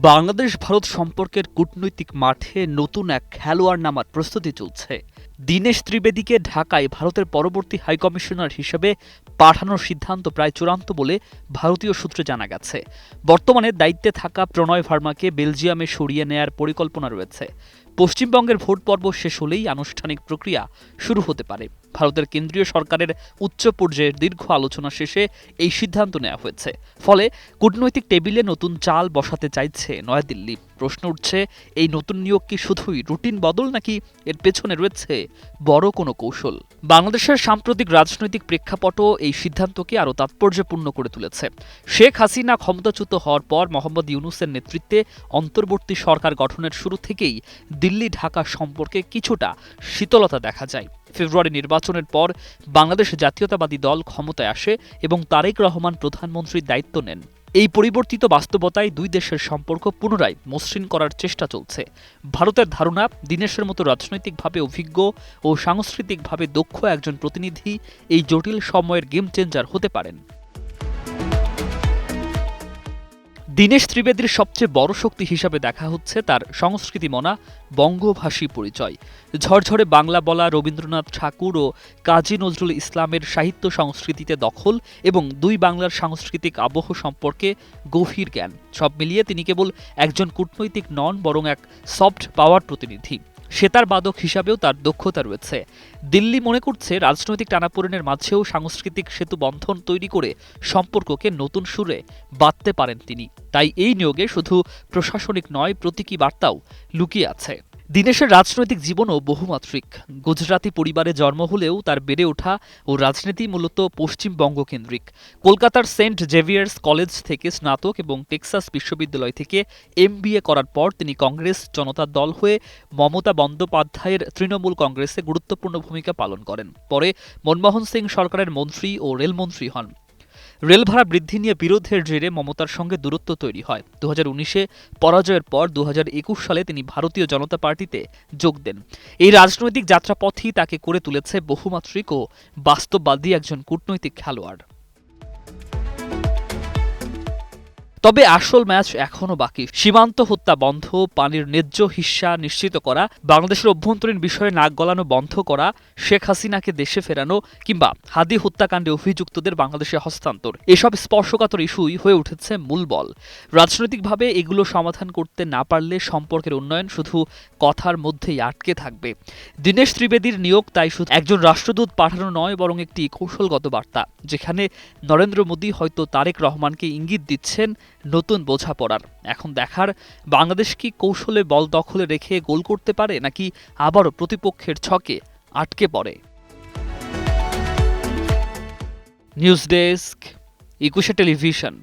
বাংলাদেশ ভারত সম্পর্কের কূটনৈতিক মাঠে নতুন এক খেলোয়াড় নামার প্রস্তুতি চলছে। দীনেশ ত্রিবেদীকে ঢাকায় ভারতের পরবর্তী হাইকমিশনার হিসেবে পাঠানোর সিদ্ধান্ত প্রায় চূড়ান্ত বলে ভারতীয় সূত্রে জানা গেছে। বর্তমানে দায়িত্বে থাকা প্রণয় ভার্মাকে বেলজিয়ামে সরিয়ে নেয়ার পরিকল্পনা রয়েছে। পশ্চিমবঙ্গের ভোট পর্ব শেষ হলেই আনুষ্ঠানিক প্রক্রিয়া শুরু হতে পারে। ভারতের কেন্দ্রীয় সরকারের উচ্চ পর্যায়ের দীর্ঘ আলোচনা শেষে এই সিদ্ধান্ত নেওয়া হয়েছে। ফলে কূটনৈতিক টেবিলে নতুন চাল বসাতে চাইছে নয়াদিল্লি। প্রশ্ন উঠছে, এই নতুন নিয়োগ কি শুধুই রুটিন বদল, নাকি এর পেছনে রয়েছে বড় কোনো কৌশল? বাংলাদেশের সাম্প্রতিক রাজনৈতিক প্রেক্ষাপটও এই সিদ্ধান্তকে আরও তাৎপর্যপূর্ণ করে তুলেছে। শেখ হাসিনা ক্ষমতাচ্যুত হওয়ার পর মোহাম্মদ ইউনূসের নেতৃত্বে অন্তর্বর্তী সরকার গঠনের শুরু থেকেই দিল্লি ঢাকা সম্পর্কে কিছুটা শীতলতা দেখা যায়। ফেব্রুয়ারি নির্বাচনের পর বাংলাদেশ জাতীয়তাবাদী দল ক্ষমতায় আসে এবং তারেক রহমান প্রধানমন্ত্রীর দায়িত্ব নেন। এই পরিবর্তিত বাস্তবতায় দুই দেশের সম্পর্ক পুনরায় মসৃণ করার চেষ্টা চলছে। ভারতের ধারণা, দীনেশের মতো রাজনৈতিকভাবে অভিজ্ঞ ও সাংস্কৃতিকভাবে দক্ষ একজন প্রতিনিধি এই জটিল সময়ের গেম চেঞ্জার হতে পারেন। দীনেশ ত্রিবেদীর সবচেয়ে বড় শক্তি হিসাবে দেখা হচ্ছে তার সংস্কৃতিমনা বঙ্গভাষী পরিচয়। ঝরঝরে বাংলা বলা, রবীন্দ্রনাথ ঠাকুর ও কাজী নজরুল ইসলামের সাহিত্য সংস্কৃতিতে দখল এবং দুই বাংলার সাংস্কৃতিক আবহ সম্পর্কে গভীর জ্ঞান, সব মিলিয়ে তিনি কেবল একজন কূটনৈতিক নন, বরং এক সফট পাওয়ার প্রতিনিধি। সেতার বাদক হিসাবেও তার দক্ষতা রয়েছে। দিল্লি মনে করছে, রাজনৈতিক টানাপোড়েনের মাঝেও সাংস্কৃতিক সেতু বন্ধন তৈরি করে সম্পর্ককে নতুন সুরে বাঁধতে পারেন তিনি। তাই এই নিয়োগে শুধু প্রশাসনিক নয়, প্রতীকী বার্তাও লুকিয়ে আছে। দীনেশের রাজনৈতিক জীবনও বহুমাত্রিক। গুজরাতি পরিবারে জন্ম হলেও তার বেড়ে ওঠা ও রাজনীতি মূলত পশ্চিমবঙ্গ কেন্দ্রিক। কলকাতার সেন্ট জেভিয়ার্স কলেজ থেকে স্নাতক এবং টেক্সাস বিশ্ববিদ্যালয় থেকে MBA করার পর তিনি কংগ্রেস জনতা দল হয়ে মমতা বন্দ্যোপাধ্যায়ের তৃণমূল কংগ্রেসে গুরুত্বপূর্ণ ভূমিকা পালন করেন। পরে মনমোহন সিং সরকারের মন্ত্রী ও রেলমন্ত্রী হন। রেল ভাড়া বৃদ্ধি নিয়ে বিরোধের জেরে মমতার সঙ্গে দূরত্ব তৈরি হয়। 2019-এ পরাজয়ের পর 2021 সালে তিনি ভারতীয় জনতা পার্টিতে যোগ দেন। এই রাজনৈতিক যাত্রাপথই তাকে করে তুলেছে বহুমাত্রিক ও বাস্তববাদী একজন কূটনৈতিক খেলোয়াড়। তবে আসল ম্যাচ এখনও বাকি। সীমান্ত হত্যা বন্ধ, পানির ন্যায্য হিস্যা নিশ্চিত করা, বাংলাদেশের অভ্যন্তরীণ বিষয়ে নাক গলানো বন্ধ করা, শেখ হাসিনাকে দেশে ফেরানো কিংবা হাদি হত্যাকাণ্ডে অভিযুক্তদের বাংলাদেশে হস্তান্তর, এসব স্পর্শকাতর ইস্যুই হয়ে উঠেছে মূল বল। রাজনৈতিকভাবে এগুলো সমাধান করতে না পারলে সম্পর্কের উন্নয়ন শুধু কথার মধ্যেই আটকে থাকবে। দীনেশ ত্রিবেদীর নিয়োগ তাই শুধু একজন রাষ্ট্রদূত পাঠানো নয়, বরং একটি কৌশলগত বার্তা, যেখানে নরেন্দ্র মোদী হয়তো তারেক রহমানকে ইঙ্গিত দিচ্ছেন নতুন বোঝাপড়ার। এখন দেখার, বাংলাদেশ কি কৌশলে বল দখলে রেখে গোল করতে পারে, নাকি আবারও প্রতিপক্ষের ছকে আটকে পড়ে। নিউজ ডেস্ক, একুশে টেলিভিশন।